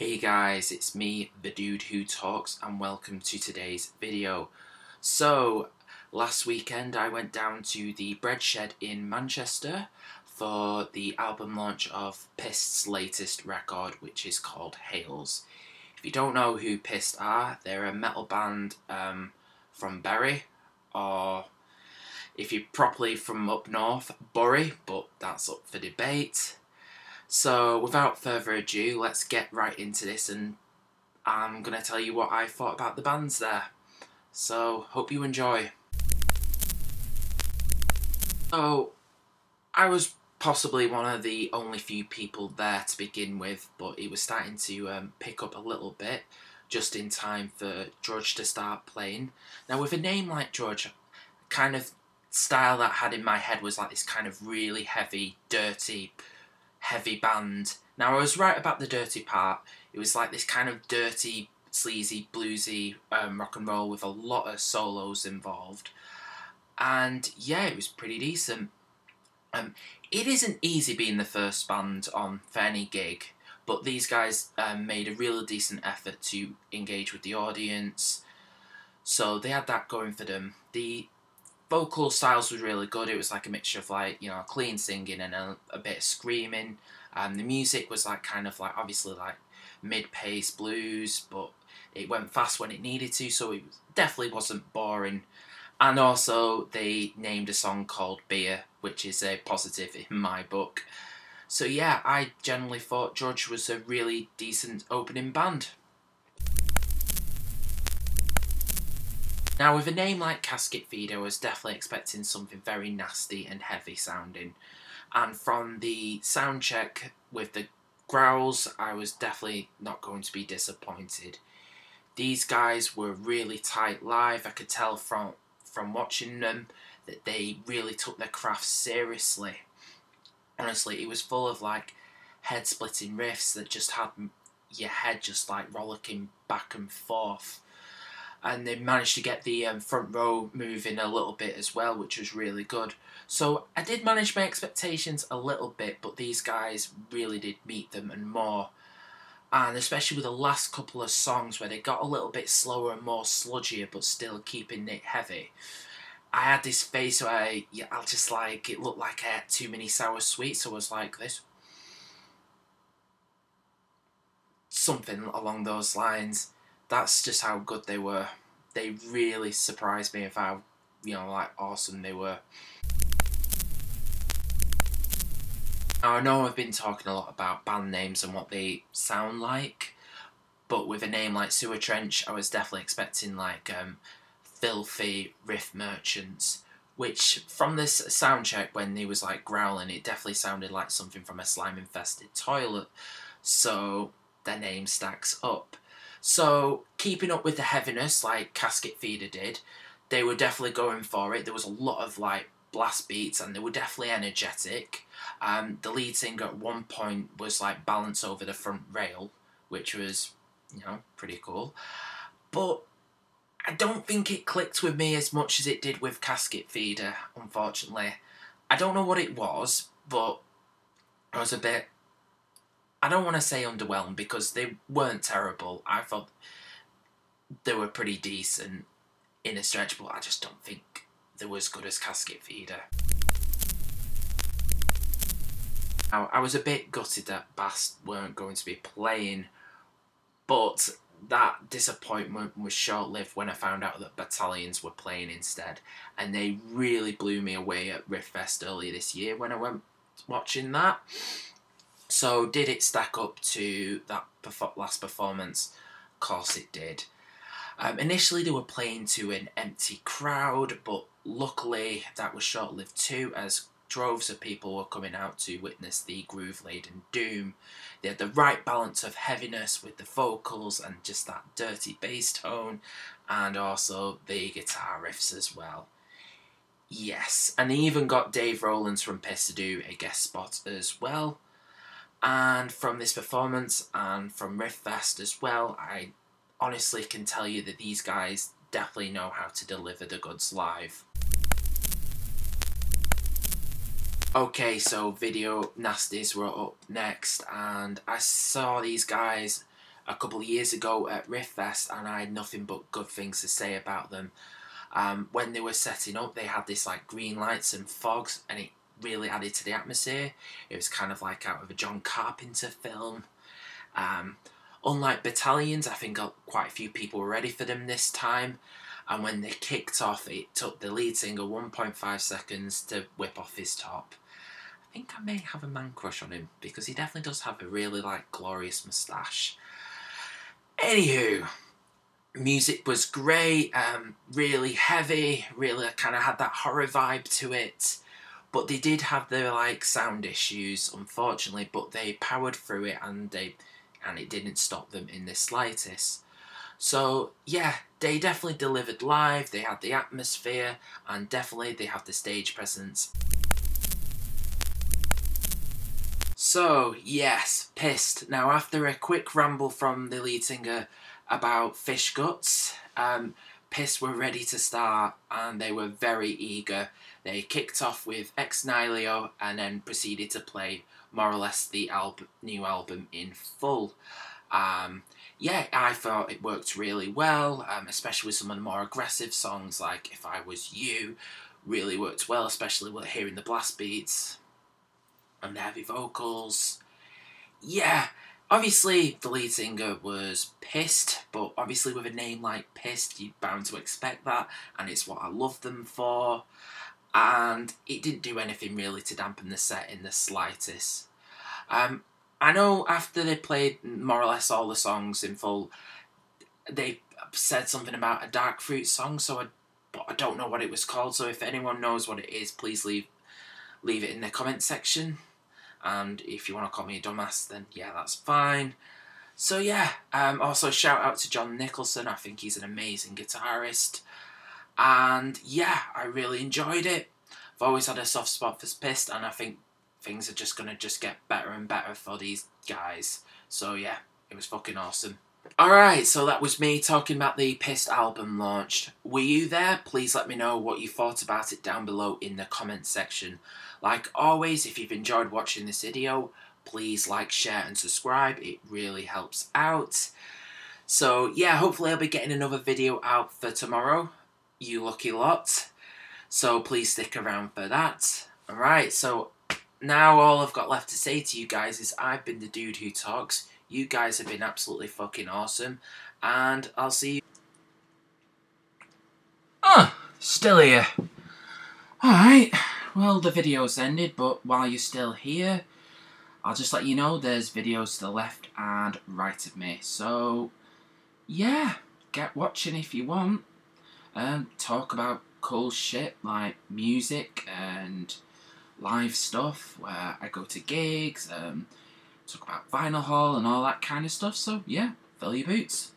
Hey guys, it's me, the dude who talks, and welcome to today's video. So, last weekend I went down to the Bread Shed in Manchester for the album launch of Pist's latest record, which is called Hales. If you don't know who Pist are, they're a metal band from Bury, or if you're properly from up north, Bury, but that's up for debate. So without further ado, let's get right into this, and I'm going to tell you what I thought about the bands there. So, hope you enjoy. So, I was possibly one of the only few people there to begin with, but it was starting to pick up a little bit, just in time for Drudge to start playing. Now with a name like Drudge, kind of style that I had in my head was like this kind of really heavy, dirty, heavy band. Now I was right about the dirty part. It was like this kind of dirty, sleazy, bluesy rock and roll with a lot of solos involved. And yeah, it was pretty decent. It isn't easy being the first band on for any gig, but these guys made a really decent effort to engage with the audience. So they had that going for them. The vocal styles was really good. It was like a mixture of like, you know, clean singing and a bit of screaming. The music was like kind of like obviously like mid-paced blues, but it went fast when it needed to, so it definitely wasn't boring. And also they named a song called Beer, which is a positive in my book. So yeah, I generally thought Drudge was a really decent opening band. Now with a name like Casket I was definitely expecting something very nasty and heavy sounding, and from the sound check with the growls I was definitely not going to be disappointed. These guys were really tight live. I could tell from watching them that they really took their craft seriously. Honestly, it was full of like head splitting riffs that just had your head just like rollicking back and forth. And they managed to get the front row moving a little bit as well, which was really good. So I did manage my expectations a little bit, but these guys really did meet them and more. And especially with the last couple of songs where they got a little bit slower and more sludgier, but still keeping it heavy. I had this face where I just like, it looked like I had too many sour sweets, so I was like this. Something along those lines. That's just how good they were. They really surprised me with how, you know, like awesome they were. Now I know I've been talking a lot about band names and what they sound like, but with a name like Sewer Trench, I was definitely expecting like filthy riff merchants, which from this sound check when he was like growling, it definitely sounded like something from a slime infested toilet. So their name stacks up. So, keeping up with the heaviness like Casket Feeder did, they were definitely going for it. There was a lot of like blast beats and they were definitely energetic. The lead singer at one point was like balanced over the front rail, which was, you know, pretty cool. But I don't think it clicked with me as much as it did with Casket Feeder, unfortunately. I don't know what it was, but I was a bit, I don't want to say underwhelmed because they weren't terrible. I thought they were pretty decent in a stretch, but I just don't think they were as good as Casket Feeder. Now, I was a bit gutted that Bast weren't going to be playing, but that disappointment was short-lived when I found out that Battalions were playing instead, and they really blew me away at Riffest earlier this year when I went watching that. So did it stack up to that last performance? Of course it did. Initially they were playing to an empty crowd, but luckily that was short-lived too, as droves of people were coming out to witness the groove-laden doom. They had the right balance of heaviness with the vocals and just that dirty bass tone, and also the guitar riffs as well. Yes, and they even got Dave Rowlands from Pist to do a guest spot as well. And from this performance and from Riffest as well, I honestly can tell you that these guys definitely know how to deliver the goods live. Okay, so video Nasties were up next, and I saw these guys a couple of years ago at Riffest, and I had nothing but good things to say about them. When they were setting up, they had this like green lights and fogs, and it really added to the atmosphere. It was kind of like out of a John Carpenter film. Unlike Battalions, I think quite a few people were ready for them this time. And when they kicked off, it took the lead singer 1.5 seconds to whip off his top. I think I may have a man crush on him, because he definitely does have a really like glorious moustache. Anywho, music was great, really heavy, really kind of had that horror vibe to it. But they did have their like sound issues, unfortunately, but they powered through it, and it didn't stop them in the slightest. So yeah, they definitely delivered live, they had the atmosphere, and definitely they have the stage presence. So yes, Pist. Now after a quick ramble from the lead singer about fish guts, Pist were ready to start, and they were very eager. They kicked off with Ex Nihilo and then proceeded to play more or less the new album in full. Yeah, I thought it worked really well, especially with some of the more aggressive songs like If I Was You, really worked well, especially with hearing the blast beats and the heavy vocals. Yeah, obviously the lead singer was pissed, but obviously with a name like Pist, you're bound to expect that, and it's what I love them for. And it didn't do anything really to dampen the set in the slightest. I know after they played more or less all the songs in full, they said something about a Dark Fruit song, but I don't know what it was called, so if anyone knows what it is, please leave it in the comment section. And if you want to call me a dumbass, then yeah, that's fine. So yeah, also shout out to John Nicholson. I think he's an amazing guitarist. And yeah, I really enjoyed it. I've always had a soft spot for Pist, and I think things are just going to get better and better for these guys. So yeah, it was fucking awesome. Alright, so that was me talking about the Pist album launch. Were you there? Please let me know what you thought about it down below in the comments section. Like always, if you've enjoyed watching this video, please like, share and subscribe. It really helps out. So yeah, hopefully I'll be getting another video out for tomorrow. You lucky lot. So please stick around for that. Alright, so now all I've got left to say to you guys is I've been the dude who talks. You guys have been absolutely fucking awesome. And I'll see you. Oh, still here. Alright, well the video's ended, but while you're still here, I'll just let you know there's videos to the left and right of me. So, yeah, get watching if you want. Talk about cool shit like music and live stuff where I go to gigs, talk about Vinyl Hall and all that kind of stuff. So yeah, fill your boots.